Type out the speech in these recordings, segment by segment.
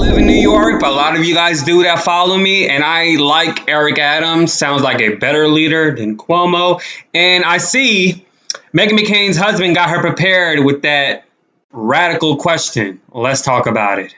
live in New York, but a lot of you guys do that follow me, and I like Eric Adams. Sounds like a better leader than Cuomo. And I see Meghan McCain's husband got her prepared with that radical question. Let's talk about it.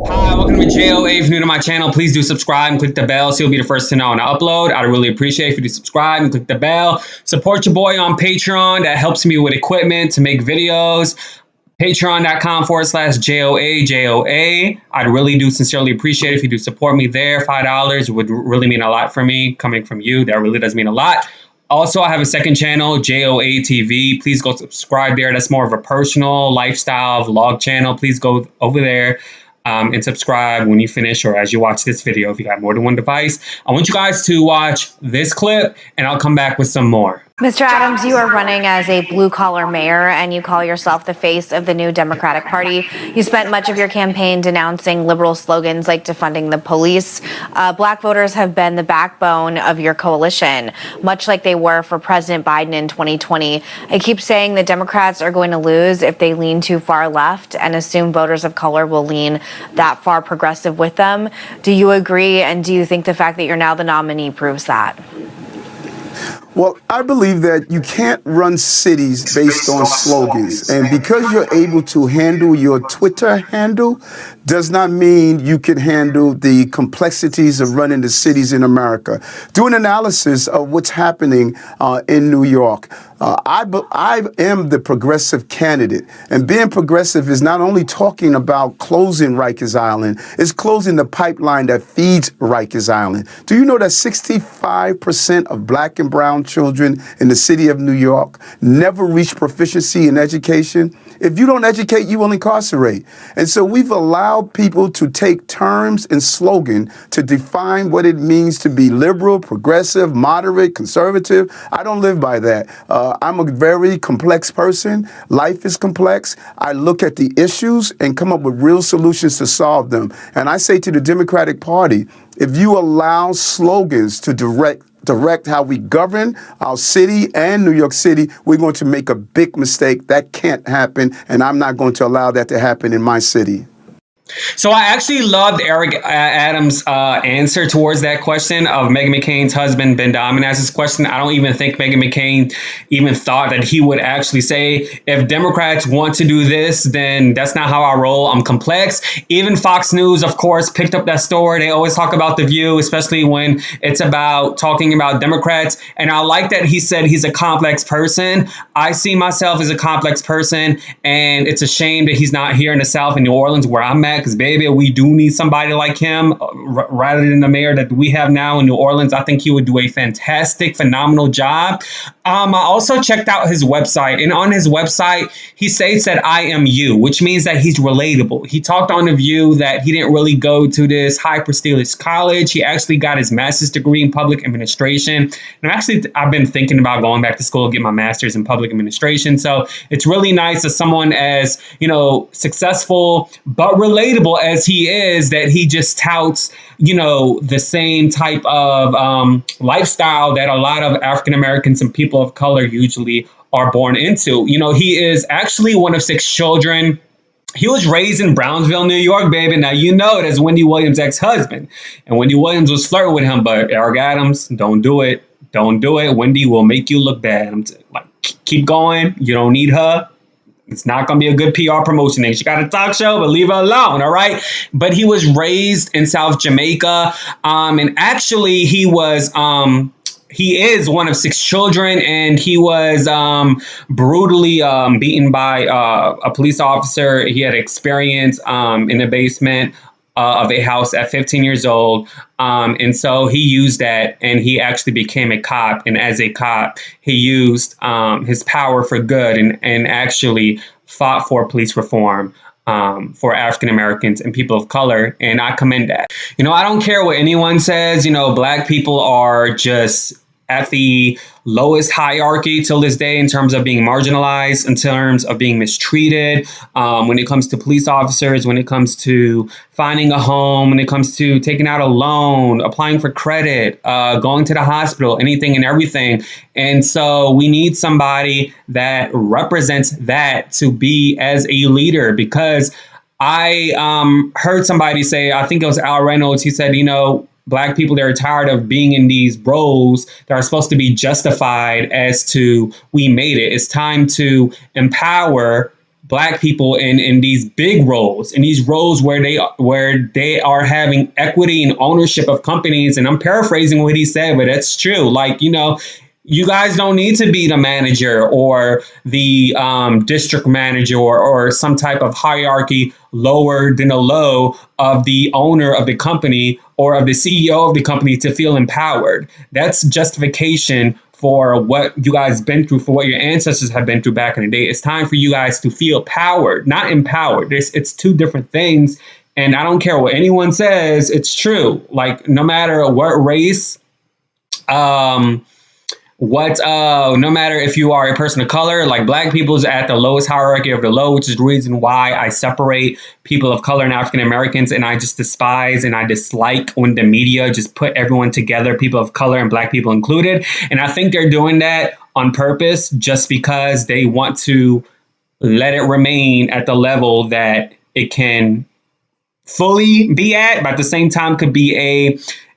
Hi, welcome to JOA. If you're new to my channel, please do subscribe and click the bell so you'll be the first to know when I upload. I'd really appreciate it if you do subscribe and click the bell. Support your boy on Patreon. That helps me with equipment to make videos. Patreon.com/JOA. I'd really do sincerely appreciate it if you do support me there. $5 would really mean a lot for me coming from you. That really does mean a lot. Also, I have a second channel, JOA TV. Please go subscribe there. That's more of a personal lifestyle vlog channel. Please go over there and subscribe when you finish or as you watch this video if you got more than one device. I want you guys to watch this clip and I'll come back with some more. Mr. Adams, you are running as a blue-collar mayor, and you call yourself the face of the new Democratic Party. You spent much of your campaign denouncing liberal slogans like defunding the police. Black voters have been the backbone of your coalition, much like they were for President Biden in 2020. I keep saying the Democrats are going to lose if they lean too far left and assume voters of color will lean that far progressive with them. Do you agree, and do you think the fact that you're now the nominee proves that? Well, I believe that you can't run cities based on slogans. And because you're able to handle your Twitter handle does not mean you can handle the complexities of running the cities in America. Do an analysis of what's happening in New York. I am the progressive candidate. And being progressive is not only talking about closing Rikers Island, it's closing the pipeline that feeds Rikers Island. Do you know that 65% of black and brown children in the city of New York never reach proficiency in education? If you don't educate, you will incarcerate. And so we've allowed people to take terms and slogan to define what it means to be liberal, progressive, moderate, conservative. I don't live by that. I'm a very complex person. Life is complex. I look at the issues and come up with real solutions to solve them. And I say to the Democratic Party, if you allow slogans to direct how we govern our city and New York City, we're going to make a big mistake. That can't happen, and I'm not going to allow that to happen in my city. So I actually loved Eric Adams' answer towards that question of Meghan McCain's husband, Ben Dominaz's question. I don't even think Meghan McCain even thought that he would actually say, if Democrats want to do this, then that's not how I roll. I'm complex. Even Fox News, of course, picked up that story. They always talk about The View, especially when it's about talking about Democrats. And I like that he said he's a complex person. I see myself as a complex person, and it's a shame that he's not here in the South in New Orleans where I'm at. Because, baby, we do need somebody like him rather than the mayor that we have now in New Orleans. I think he would do a fantastic, phenomenal job. I also checked out his website. And on his website, he states that I am you, which means that he's relatable. He talked on The View that he didn't really go to this high prestigious college. He actually got his master's degree in public administration. And I've been thinking about going back to school and get my master's in public administration. So it's really nice that someone as, successful but relatable as he is, that he just touts, the same type of lifestyle that a lot of African Americans and people of color usually are born into. He is actually one of 6 children. He was raised in Brownsville, New York, baby. Now, it as Wendy Williams' ex-husband. And Wendy Williams was flirting with him, but Eric Adams, don't do it. Don't do it. Wendy will make you look bad. Keep going. You don't need her. It's not going to be a good PR promotion thing. She got a talk show, but leave her alone, all right? But he was raised in South Jamaica. And actually, he is one of 6 children, and he was brutally beaten by a police officer. He had experience in the basement of a house at 15 years old. And so he used that, and he actually became a cop. And as a cop, he used his power for good and actually fought for police reform for African Americans and people of color. And I commend that. I don't care what anyone says. Black people are just at the lowest hierarchy till this day in terms of being marginalized, in terms of being mistreated, when it comes to police officers, when it comes to finding a home, when it comes to taking out a loan, applying for credit, going to the hospital, anything and everything. And so we need somebody that represents that to be as a leader, because I heard somebody say, I think it was Al Reynolds, he said, Black people, they're tired of being in these roles that are supposed to be justified as to we made it. It's time to empower Black people in these big roles, in these roles where they are having equity and ownership of companies. And I'm paraphrasing what he said, but that's true. Like, you guys don't need to be the manager or the district manager or some type of hierarchy lower than the low of the owner of the company or of the CEO of the company to feel empowered. That's justification for what you guys been through, for what your ancestors have been through back in the day. It's time for you guys to feel powered, not empowered. It's two different things. And I don't care what anyone says, it's true. Like, no matter what race, no matter if you are a person of color, like Black people is at the lowest hierarchy of the low, which is the reason why I separate people of color and African Americans. And I just despise and I dislike when the media just put everyone together, people of color and Black people included. And I think they're doing that on purpose just because they want to let it remain at the level that it can fully be at, but at the same time could be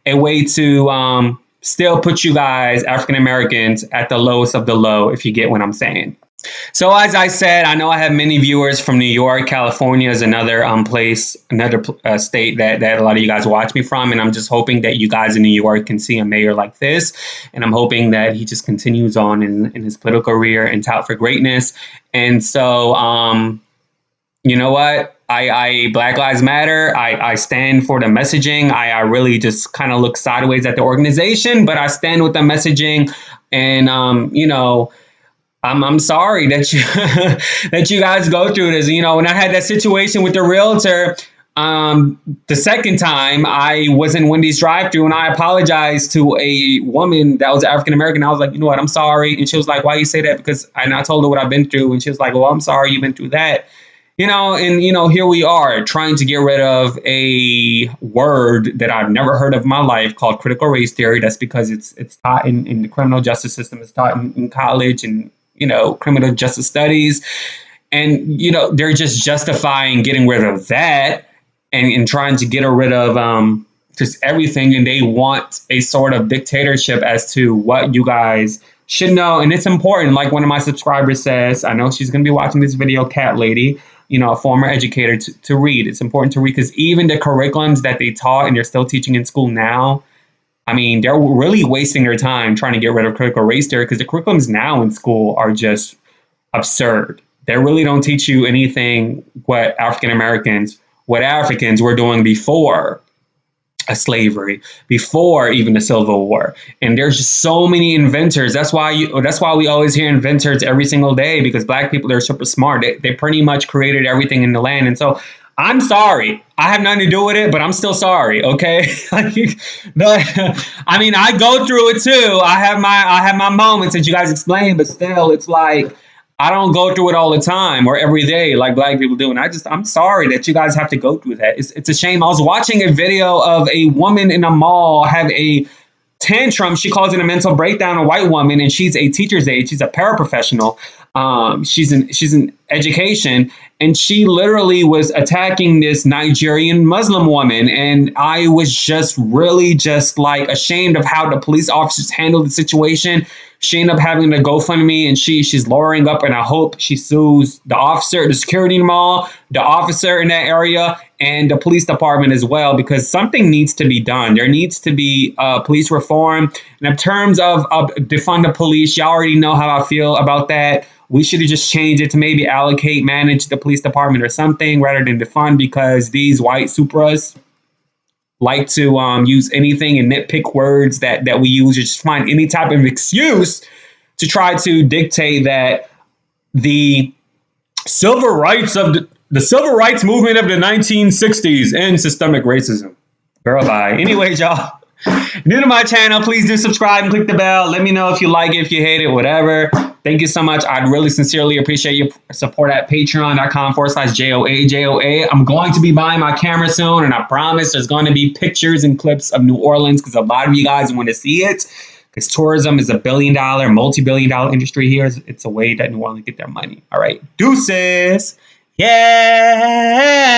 a way to still put you guys, African Americans, at the lowest of the low, if you get what I'm saying. So as I said, I know I have many viewers from New York. California is another state that a lot of you guys watch me from. And I'm just hoping that you guys in New York can see a mayor like this. And I'm hoping that he just continues on in his political career and tout for greatness. And so, you know what? I Black Lives Matter. I stand for the messaging. I really just kind of look sideways at the organization, but I stand with the messaging. And I'm sorry that you that you guys go through this. When I had that situation with the realtor, the second time I was in Wendy's drive-thru and I apologized to a woman that was African American. I was like, you know what? I'm sorry. And she was like, why you say that? And I told her what I've been through. And she was like, well, I'm sorry you've been through that. Here we are trying to get rid of a word that I've never heard of in my life called critical race theory. That's because it's taught in the criminal justice system. It's taught in college and, criminal justice studies. And, they're just justifying getting rid of that and trying to get rid of just everything. And they want a sort of dictatorship as to what you guys should know. And it's important. Like one of my subscribers says, I know she's going to be watching this video, Cat Lady, a former educator, to read. It's important to read because even the curriculums that they taught and they're still teaching in school now, I mean, they're really wasting their time trying to get rid of critical race theory because the curriculums now in school are just absurd. They really don't teach you anything what Africans were doing before slavery, before even the Civil War. And there's just so many inventors. That's why we always hear inventors every single day, because Black people, they're super smart. They pretty much created everything in the land. And so I'm sorry. I have nothing to do with it, but I'm still sorry. Okay. But I mean, I go through it too. I have my moments that you guys explain, but still it's like, I don't go through it all the time or every day like Black people do. And I'm sorry that you guys have to go through that. It's a shame. I was watching a video of a woman in a mall have a tantrum. She calls it a mental breakdown, a white woman, and she's a teacher's aide. She's a paraprofessional. She's in education, and she literally was attacking this Nigerian Muslim woman. And I was just really just like ashamed of how the police officers handled the situation. She ended up having to GoFundMe, and she's lowering up, and I hope she sues the officer, the security in the mall, the officer in that area, and the police department as well, because something needs to be done. There needs to be police reform. And in terms of defund the police, you already know how I feel about that. We should have just changed it to maybe manage the police department or something rather than defund, because these white supras like to use anything and nitpick words that we use, or just find any type of excuse to try to dictate that the civil rights movement of the 1960s and systemic racism. Girl, bye. Anyways, y'all, New to my channel, please do subscribe and click the bell. Let me know if you like it, if you hate it, whatever. Thank you so much. I'd really sincerely appreciate your support at patreon.com/JOA. I'm going to be buying my camera soon, and I promise there's going to be pictures and clips of New Orleans because a lot of you guys want to see it. Because tourism is a billion-dollar, multi-billion-dollar industry here. It's a way that New Orleans get their money. All right. Deuces. Yeah.